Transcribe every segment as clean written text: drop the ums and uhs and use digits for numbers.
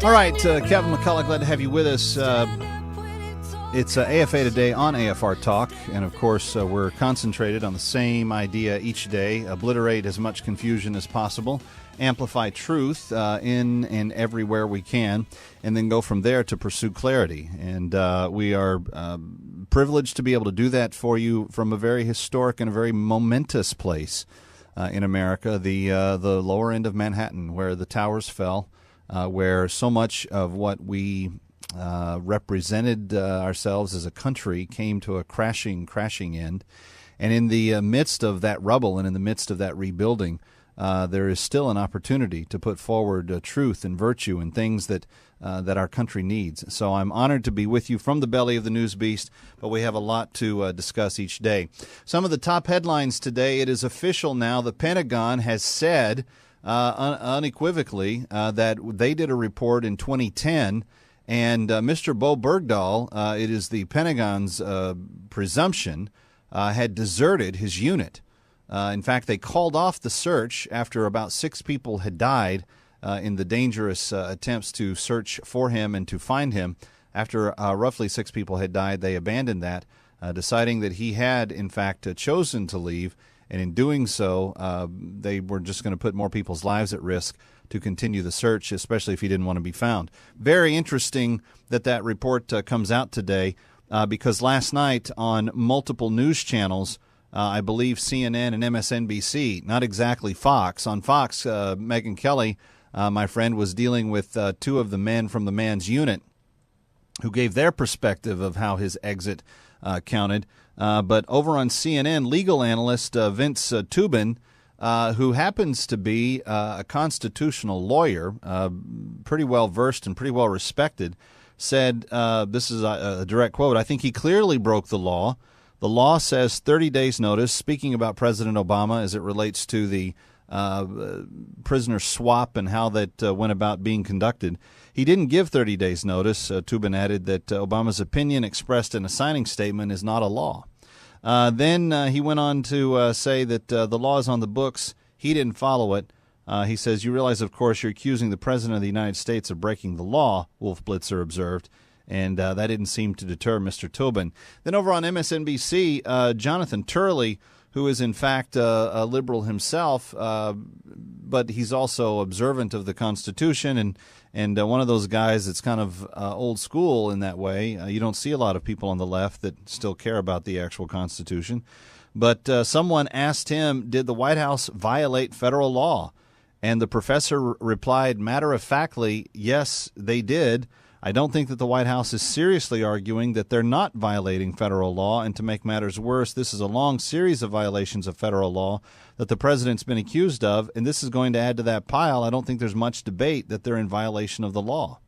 All right, Kevin McCullough, glad to have you with us. It's AFA Today on AFR Talk, and of course we're concentrated on the same idea each day: obliterate as much confusion as possible, amplify truth in and everywhere we can, and then go from there to pursue clarity. And we are privileged to be able to do that for you from a very historic and a very momentous place in America, the lower end of Manhattan, where the towers fell. Where so much of what we represented ourselves as a country came to a crashing end. And in the midst of that rubble and in the midst of that rebuilding, there is still an opportunity to put forward truth and virtue and things that our country needs. So I'm honored to be with you from the belly of the news beast, but we have a lot to discuss each day. Some of the top headlines today: it is official now, the Pentagon has said unequivocally that they did a report in 2010, and Mr. Bo Bergdahl, it is the Pentagon's presumption, had deserted his unit. In fact, they called off the search after about 6 people had died in the dangerous attempts to search for him and to find him. After roughly 6 people had died, they abandoned that, deciding that he had, in fact, chosen to leave. And in doing so, they were just going to put more people's lives at risk to continue the search, especially if he didn't want to be found. Very interesting that report comes out today because last night on multiple news channels, I believe CNN and MSNBC, not exactly Fox. On Fox, Megyn Kelly, my friend, was dealing with 2 of the men from the man's unit who gave their perspective of how his exit counted. But over on CNN, legal analyst Vince Tubin, who happens to be a constitutional lawyer, pretty well versed and pretty well respected, said, this is a direct quote, "I think he clearly broke the law. The law says 30 days notice," speaking about President Obama as it relates to the prisoner swap and how that went about being conducted. He didn't give 30 days notice. Tubin added that Obama's opinion expressed in a signing statement is not a law. Then he went on to say that the law is on the books. He didn't follow it. He says, "You realize, of course, you're accusing the President of the United States of breaking the law," Wolf Blitzer observed. And that didn't seem to deter Mr. Tobin. Then over on MSNBC, Jonathan Turley, who is in fact a liberal himself, but he's also observant of the Constitution and one of those guys that's kind of old school in that way. You don't see a lot of people on the left that still care about the actual Constitution. But someone asked him, did the White House violate federal law? And the professor replied matter-of-factly, yes, they did. I don't think that the White House is seriously arguing that they're not violating federal law, and to make matters worse, this is a long series of violations of federal law that the president's been accused of, and this is going to add to that pile. I don't think there's much debate that they're in violation of the law.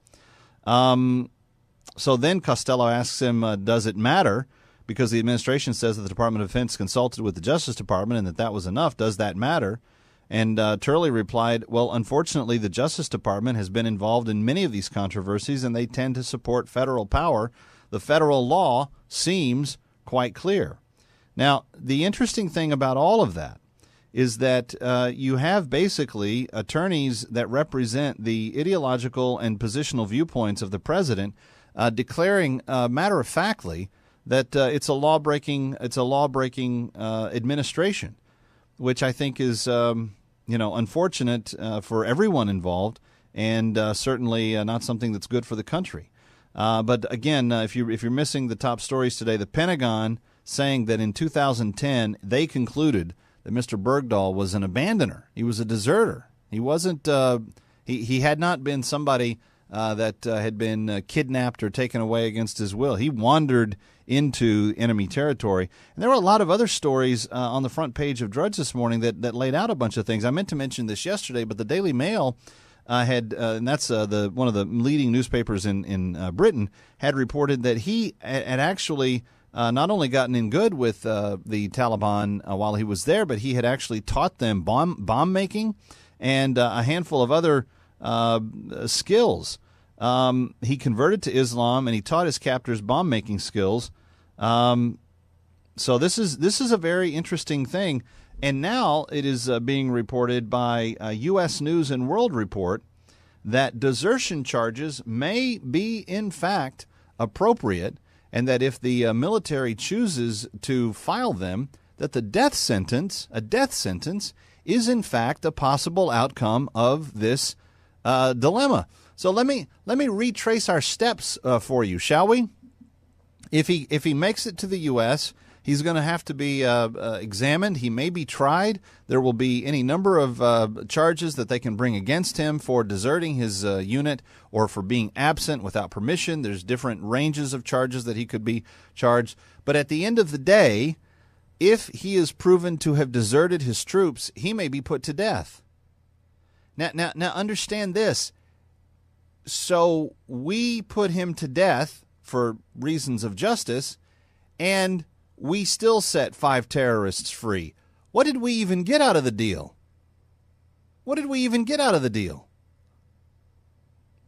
So then Costello asks him, does it matter? Because the administration says that the Department of Defense consulted with the Justice Department and that was enough. Does that matter? And Turley replied, well, unfortunately, the Justice Department has been involved in many of these controversies, and they tend to support federal power. The federal law seems quite clear. Now, the interesting thing about all of that is that you have basically attorneys that represent the ideological and positional viewpoints of the president declaring matter-of-factly that it's a law-breaking administration, which I think is, unfortunate for everyone involved, and certainly not something that's good for the country. But again, if you're missing the top stories today, the Pentagon saying that in 2010 they concluded that Mr. Bergdahl was an abandoner. He was a deserter. He wasn't. He had not been somebody that had been kidnapped or taken away against his will. He wandered into enemy territory. And there were a lot of other stories on the front page of Drudge this morning that laid out a bunch of things. I meant to mention this yesterday, but the Daily Mail had, and that's one of the leading newspapers in Britain, had reported that he had actually not only gotten in good with the Taliban while he was there, but he had actually taught them bomb making and a handful of other skills. He converted to Islam and he taught his captors bomb making skills. So this is a very interesting thing. And now it is being reported by U.S. News and World Report that desertion charges may be, in fact, appropriate, and that if the military chooses to file them, that the a death sentence, is in fact a possible outcome of this dilemma. So let me retrace our steps for you, shall we? If he makes it to the U.S., he's going to have to be examined. He may be tried. There will be any number of charges that they can bring against him for deserting his unit or for being absent without permission. There's different ranges of charges that he could be charged. But at the end of the day, if he is proven to have deserted his troops, he may be put to death. Now understand this. So we put him to death for reasons of justice, and we still set 5 terrorists free. What did we even get out of the deal?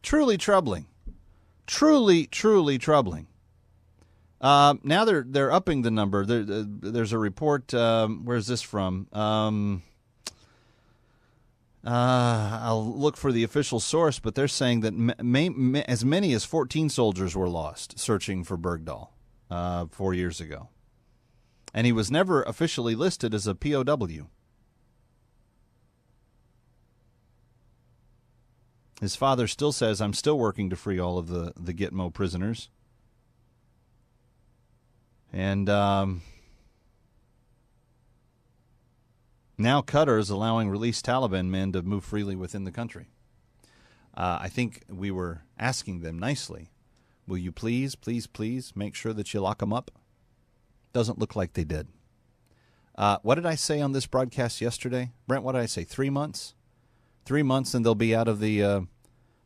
Truly troubling. Truly troubling. Now they're upping the number. There's a report. Where's this from? I'll look for the official source, but they're saying that as many as 14 soldiers were lost searching for Bergdahl 4 years ago. And he was never officially listed as a POW. His father still says, I'm still working to free all of the Gitmo prisoners. And now Qatar is allowing released Taliban men to move freely within the country. I think we were asking them nicely, will you please make sure that you lock them up? Doesn't look like they did. What did I say on this broadcast yesterday? Brent, what did I say? 3 months? 3 months and they'll be out of the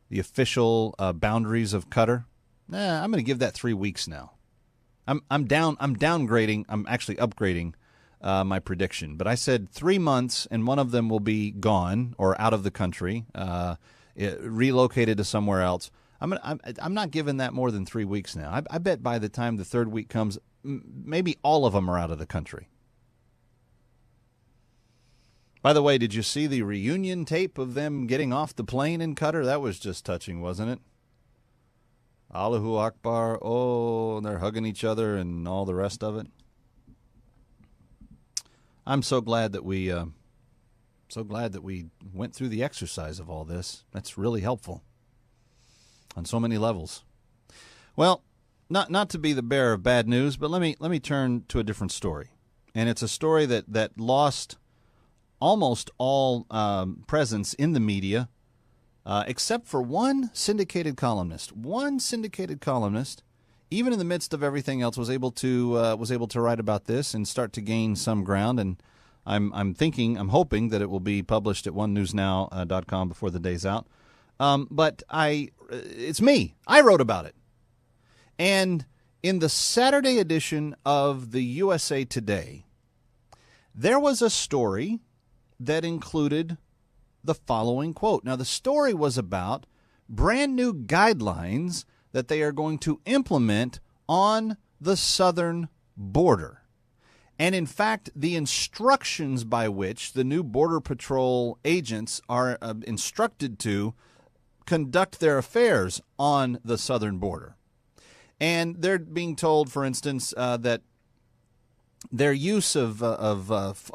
official boundaries of Qatar? I'm going to give that 3 weeks now. I'm downgrading. I'm actually upgrading my prediction. But I said 3 months, and one of them will be gone or out of the country, relocated to somewhere else. I'm not giving that more than 3 weeks now. I bet by the time the third week comes, maybe all of them are out of the country. By the way, did you see the reunion tape of them getting off the plane in Qatar? That was just touching, wasn't it? Allahu Akbar. Oh, they're hugging each other and all the rest of it. I'm so glad that we went through the exercise of all this. That's really helpful on so many levels. Well, not to be the bearer of bad news, but let me turn to a different story, and it's a story that lost almost all presence in the media, except for one syndicated columnist. One syndicated columnist, even in the midst of everything else, was able to write about this and start to gain some ground. And I'm hoping that it will be published at onenewsnow.com before the day's out. But it's me. I wrote about it. And in the Saturday edition of the USA Today, there was a story that included the following quote. Now, the story was about brand new guidelines that they are going to implement on the southern border. And in fact, the instructions by which the new Border Patrol agents are instructed to conduct their affairs on the southern border. And they're being told, for instance, that their use of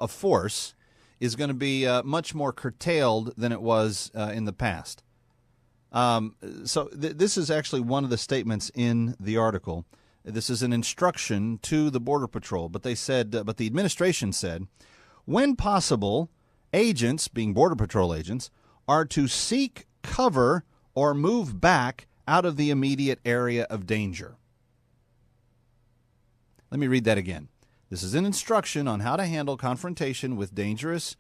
force is going to be much more curtailed than it was in the past. This is actually one of the statements in the article. This is an instruction to the Border Patrol, but they said, but the administration said, when possible, agents, being Border Patrol agents, are to seek cover or move back out of the immediate area of danger. Let me read that again. This is an instruction on how to handle confrontation with dangerous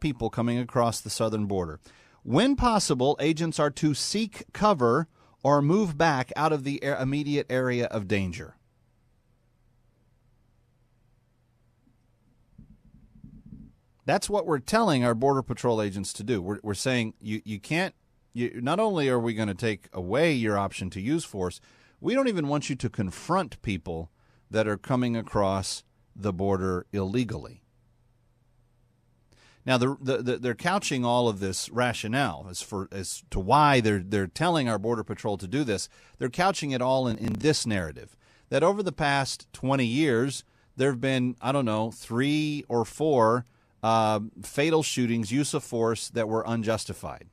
people coming across the southern border. When possible, agents are to seek cover or move back out of the immediate area of danger. That's what we're telling our Border Patrol agents to do. We're saying you can't. Not only are we going to take away your option to use force, we don't even want you to confront people that are coming across the border illegally. Now, they're couching all of this rationale as to why they're telling our Border Patrol to do this. They're couching it all in this narrative, that over the past 20 years, there have been, 3 or 4 fatal shootings, use of force that were unjustified.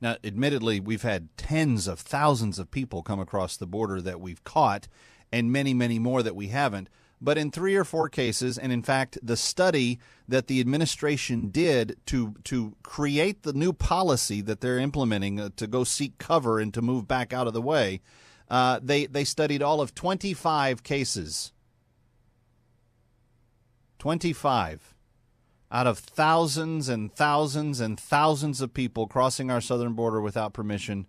Now, admittedly, we've had tens of thousands of people come across the border that we've caught, and many, many more that we haven't. But in 3 or 4 cases, and in fact, the study that the administration did to create the new policy that they're implementing to go seek cover and to move back out of the way, they studied all of 25 cases. 25 out of thousands and thousands and thousands of people crossing our southern border without permission.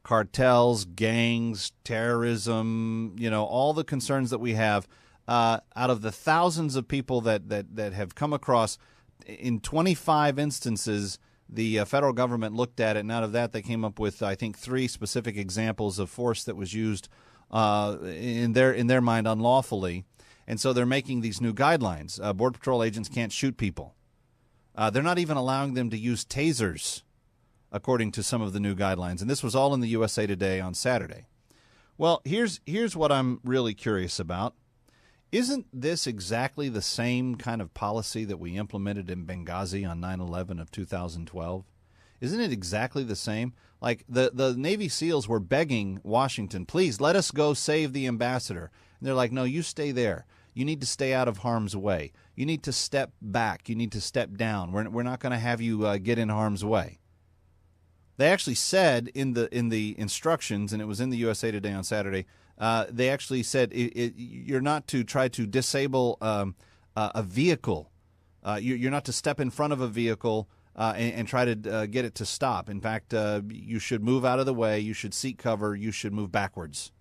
Cartels, gangs, terrorism, all the concerns that we have. Out of the thousands of people that have come across, in 25 instances, the federal government looked at it, and out of that they came up with, I think, 3 specific examples of force that was used in their mind unlawfully. And so they're making these new guidelines. Border Patrol agents can't shoot people. They're not even allowing them to use tasers, according to some of the new guidelines. And this was all in the USA Today on Saturday. Well, here's what I'm really curious about. Isn't this exactly the same kind of policy that we implemented in Benghazi on 9/11 of 2012? Isn't it exactly the same? Like the Navy SEALs were begging Washington, please let us go save the ambassador. And they're like, no, you stay there. You need to stay out of harm's way. You need to step back. You need to step down. We're not going to have you get in harm's way. They actually said in the instructions, and it was in the USA Today on Saturday, they actually said you're not to try to disable a vehicle. You're not to step in front of a vehicle and try to get it to stop. In fact, you should move out of the way. You should seek cover. You should move backwards.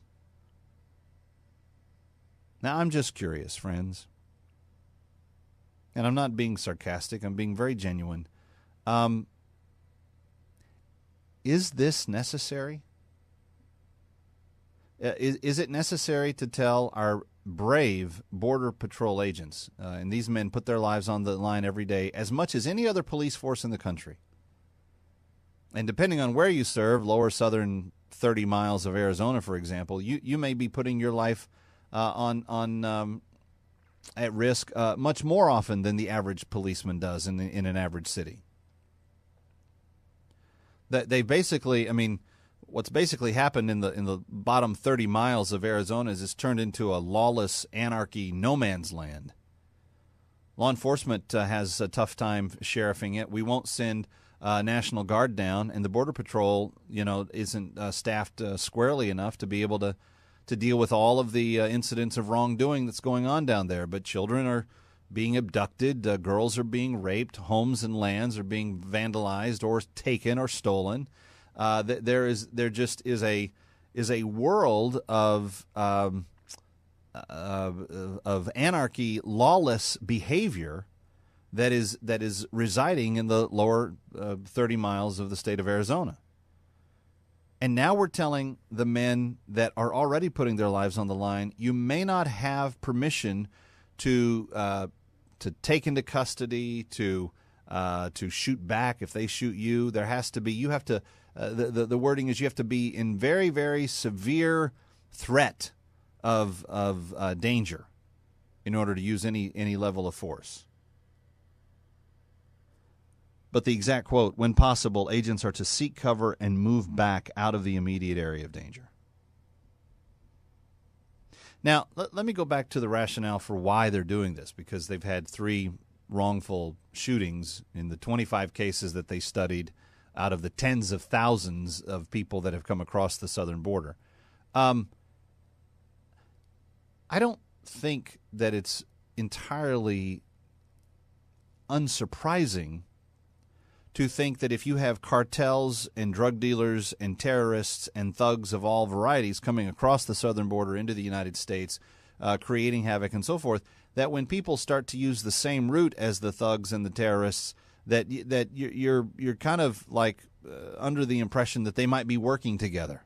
Now, I'm just curious, friends, and I'm not being sarcastic. I'm being very genuine. Is this necessary? Is it necessary to tell our brave Border Patrol agents, and these men put their lives on the line every day as much as any other police force in the country? And depending on where you serve, lower southern 30 miles of Arizona, for example, you may be putting your life at risk much more often than the average policeman does in an average city. That they basically, what's basically happened in the bottom 30 miles of Arizona is it's turned into a lawless anarchy, no man's land. Law enforcement has a tough time sheriffing it. We won't send National Guard down, and the Border Patrol, isn't staffed squarely enough to be able to deal with all of the incidents of wrongdoing that's going on down there. But children are being abducted, girls are being raped, homes and lands are being vandalized or taken or stolen. There just is a world of anarchy, lawless behavior that is residing in the lower 30 miles of the state of Arizona. And now we're telling the men that are already putting their lives on the line, you may not have permission to take into custody, to shoot back if they shoot you. There has to be, you have to, the wording is you have to be in very, very severe threat of danger in order to use any level of force. But the exact quote, when possible, agents are to seek cover and move back out of the immediate area of danger. Now, let me go back to the rationale for why they're doing this, because they've had 3 wrongful shootings in the 25 cases that they studied out of the tens of thousands of people that have come across the southern border. I don't think that it's entirely unsurprising to think that if you have cartels and drug dealers and terrorists and thugs of all varieties coming across the southern border into the United States, creating havoc and so forth, that when people start to use the same route as the thugs and the terrorists, that you're kind of like under the impression that they might be working together.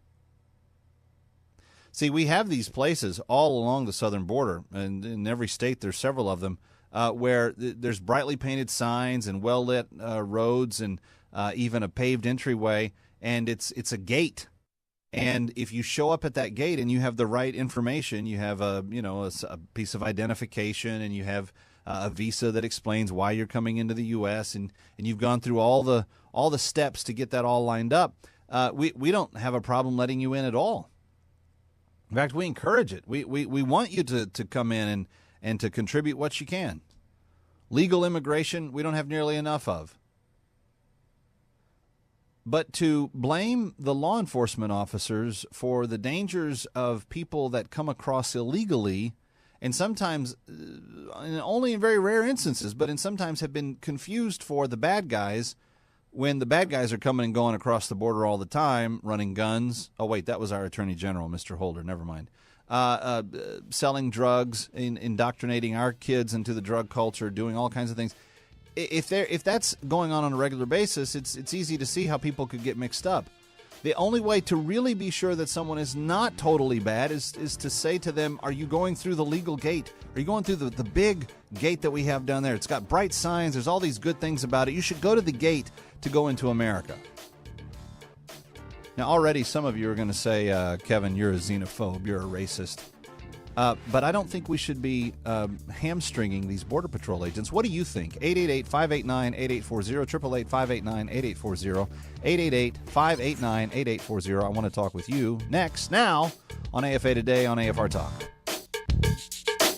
See, we have these places all along the southern border, and in every state there's several of them, where there's brightly painted signs and well-lit roads and even a paved entryway, and it's a gate. And if you show up at that gate and you have the right information, you have a piece of identification, and you have a visa that explains why you're coming into the U.S. and you've gone through all the steps to get that all lined up, we don't have a problem letting you in at all. In fact, we encourage it. We want you to come in and to contribute what you can. Legal immigration, we don't have nearly enough of. But to blame the law enforcement officers for the dangers of people that come across illegally, and sometimes, only in very rare instances, but in sometimes have been confused for the bad guys, when the bad guys are coming and going across the border all the time, running guns. Oh, wait, that was our Attorney General, Mr. Holder. Never mind. Selling drugs, indoctrinating our kids into the drug culture, doing all kinds of things. If that's going on a regular basis, it's easy to see how people could get mixed up. The only way to really be sure that someone is not totally bad is to say to them, are you going through the legal gate? Are you going through the big gate that we have down there? It's got bright signs. There's all these good things about it. You should go to the gate to go into America. Now, already some of you are going to say, Kevin, you're a xenophobe. You're a racist. But I don't think we should be hamstringing these Border Patrol agents. What do you think? 888-589-8840, 888-589-8840, 888-589-8840. I want to talk with you next, now, on AFA Today on AFR Talk.